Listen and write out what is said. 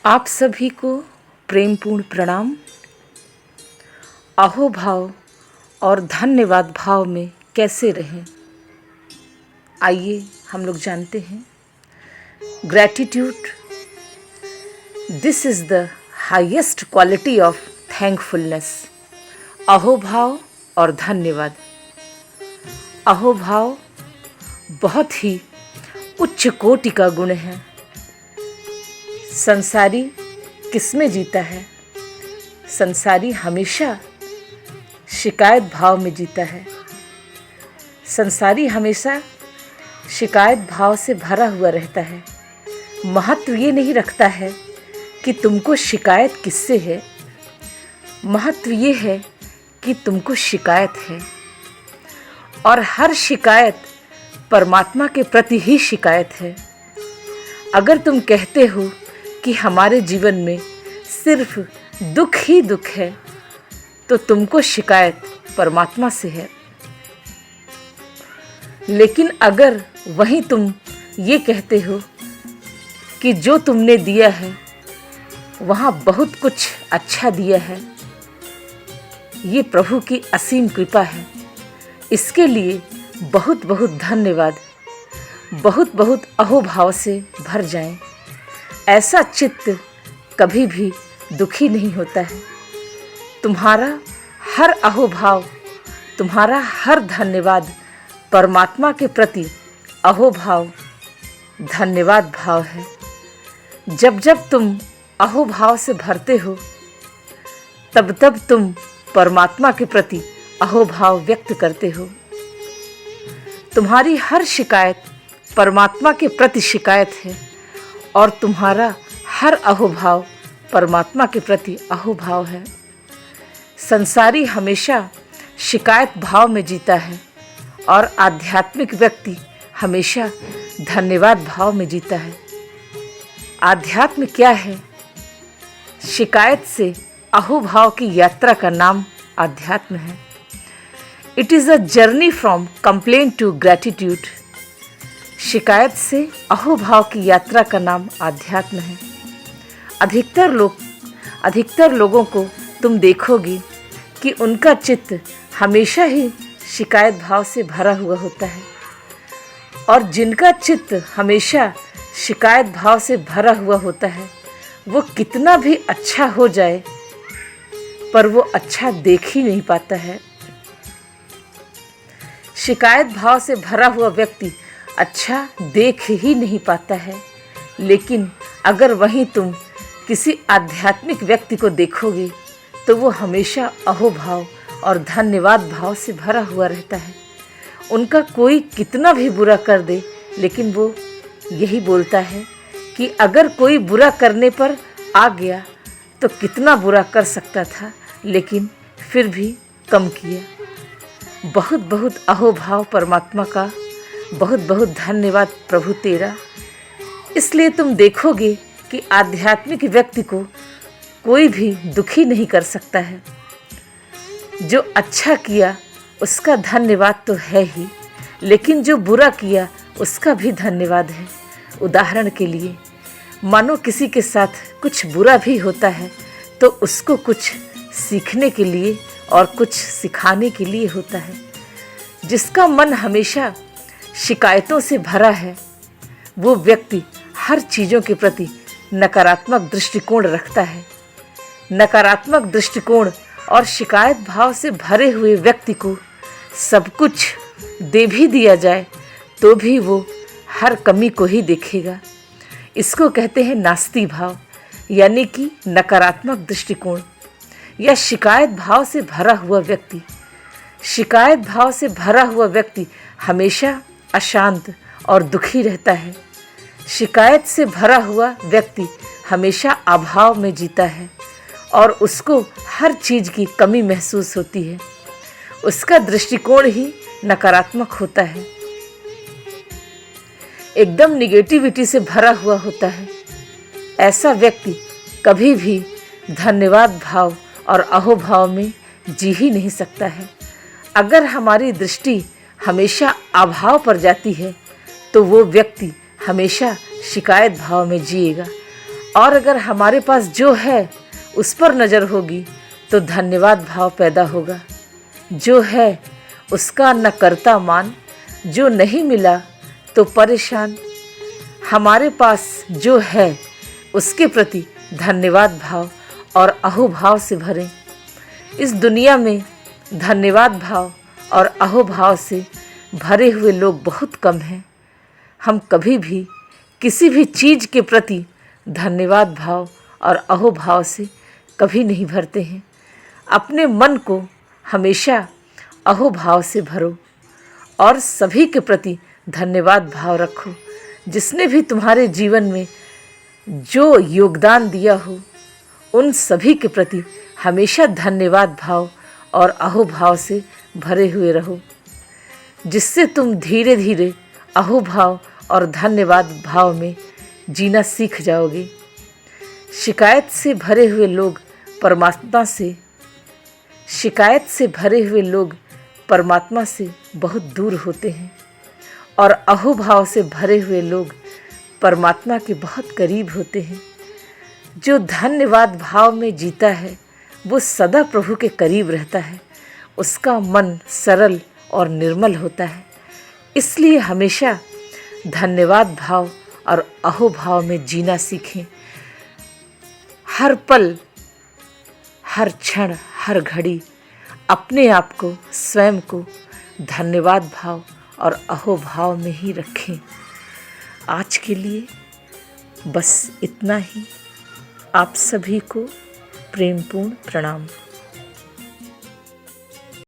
आप सभी को प्रेमपूर्ण प्रणाम। अहोभाव और धन्यवाद भाव में कैसे रहें, आइए हम लोग जानते हैं। Gratitude, this is the highest quality of thankfulness. अहोभाव और धन्यवाद। अहोभाव बहुत ही उच्च कोटि का गुण है। संसारी किसमें जीता है? संसारी हमेशा शिकायत भाव में जीता है। संसारी हमेशा शिकायत भाव से भरा हुआ रहता है। महत्व ये नहीं रखता है कि तुमको शिकायत किससे है, महत्व ये है कि तुमको शिकायत है। और हर शिकायत परमात्मा के प्रति ही शिकायत है। अगर तुम कहते हो कि हमारे जीवन में सिर्फ दुख ही दुख है, तो तुमको शिकायत परमात्मा से है। लेकिन अगर वहीं तुम ये कहते हो कि जो तुमने दिया है वहाँ बहुत कुछ अच्छा दिया है, ये प्रभु की असीम कृपा है, इसके लिए बहुत बहुत धन्यवाद, बहुत बहुत अहोभाव से भर जाएं। ऐसा चित्त कभी भी दुखी नहीं होता है। तुम्हारा हर अहोभाव, तुम्हारा हर धन्यवाद परमात्मा के प्रति अहोभाव, धन्यवाद भाव है। जब जब तुम अहोभाव से भरते हो, तब तब तुम परमात्मा के प्रति अहोभाव व्यक्त करते हो। तुम्हारी हर शिकायत परमात्मा के प्रति शिकायत है और तुम्हारा हर अहोभाव परमात्मा के प्रति अहोभाव है। संसारी हमेशा शिकायत भाव में जीता है और आध्यात्मिक व्यक्ति हमेशा धन्यवाद भाव में जीता है। आध्यात्म क्या है? शिकायत से अहोभाव की यात्रा का नाम आध्यात्म है। It is a journey from complaint to gratitude. शिकायत से अहोभाव की यात्रा का नाम आध्यात्म है। अधिकतर लोगों को तुम देखोगे कि उनका चित्त हमेशा ही शिकायत भाव से भरा हुआ होता है। और जिनका चित्त हमेशा शिकायत भाव से भरा हुआ होता है, वो कितना भी अच्छा हो जाए पर वो अच्छा देख ही नहीं पाता है। शिकायत भाव से भरा हुआ व्यक्ति अच्छा देख ही नहीं पाता है। लेकिन अगर वहीं तुम किसी आध्यात्मिक व्यक्ति को देखोगे तो वो हमेशा अहोभाव और धन्यवाद भाव से भरा हुआ रहता है। उनका कोई कितना भी बुरा कर दे, लेकिन वो यही बोलता है कि अगर कोई बुरा करने पर आ गया तो कितना बुरा कर सकता था, लेकिन फिर भी कम किया। बहुत बहुत अहोभाव परमात्मा का, बहुत बहुत धन्यवाद प्रभु तेरा। इसलिए तुम देखोगे कि आध्यात्मिक व्यक्ति को कोई भी दुखी नहीं कर सकता है। जो अच्छा किया उसका धन्यवाद तो है ही, लेकिन जो बुरा किया उसका भी धन्यवाद है। उदाहरण के लिए, मानो किसी के साथ कुछ बुरा भी होता है तो उसको कुछ सीखने के लिए और कुछ सिखाने के लिए होता है। जिसका मन हमेशा शिकायतों से भरा है, वो व्यक्ति हर चीज़ों के प्रति नकारात्मक दृष्टिकोण रखता है। नकारात्मक दृष्टिकोण और शिकायत भाव से भरे हुए व्यक्ति को सब कुछ दे भी दिया जाए तो भी वो हर कमी को ही देखेगा। इसको कहते हैं नास्ति भाव, यानी कि नकारात्मक दृष्टिकोण या शिकायत भाव से भरा हुआ व्यक्ति। शिकायत भाव से भरा हुआ व्यक्ति हमेशा अशांत और दुखी रहता है। शिकायत से भरा हुआ व्यक्ति हमेशा अभाव में जीता है और उसको हर चीज़ की कमी महसूस होती है। उसका दृष्टिकोण ही नकारात्मक होता है, एकदम निगेटिविटी से भरा हुआ होता है। ऐसा व्यक्ति कभी भी धन्यवाद भाव और अहोभाव में जी ही नहीं सकता है। अगर हमारी दृष्टि हमेशा अभाव पर जाती है तो वो व्यक्ति हमेशा शिकायत भाव में जिएगा और अगर हमारे पास जो है उस पर नज़र होगी तो धन्यवाद भाव पैदा होगा। जो है उसका न करता मान, जो नहीं मिला तो परेशान। हमारे पास जो है उसके प्रति धन्यवाद भाव और अहोभाव से भरें। इस दुनिया में धन्यवाद भाव और अहोभाव से भरे हुए लोग बहुत कम हैं। हम कभी भी किसी भी चीज़ के प्रति धन्यवाद भाव और अहोभाव से कभी नहीं भरते हैं। अपने मन को हमेशा अहोभाव से भरो और सभी के प्रति धन्यवाद भाव रखो। जिसने भी तुम्हारे जीवन में जो योगदान दिया हो उन सभी के प्रति हमेशा धन्यवाद भाव और अहोभाव से भरे हुए रहो, जिससे तुम धीरे धीरे अहोभाव और धन्यवाद भाव में जीना सीख जाओगे। शिकायत से भरे हुए लोग परमात्मा से बहुत दूर होते हैं और अहोभाव से भरे हुए लोग परमात्मा के बहुत करीब होते हैं। जो धन्यवाद भाव में जीता है वो सदा प्रभु के करीब रहता है। उसका मन सरल और निर्मल होता है। इसलिए हमेशा धन्यवाद भाव और अहोभाव में जीना सीखें। हर पल, हर क्षण, हर घड़ी अपने आप को, स्वयं को धन्यवाद भाव और अहोभाव में ही रखें। आज के लिए बस इतना ही। आप सभी को प्रेमपूर्ण प्रणाम।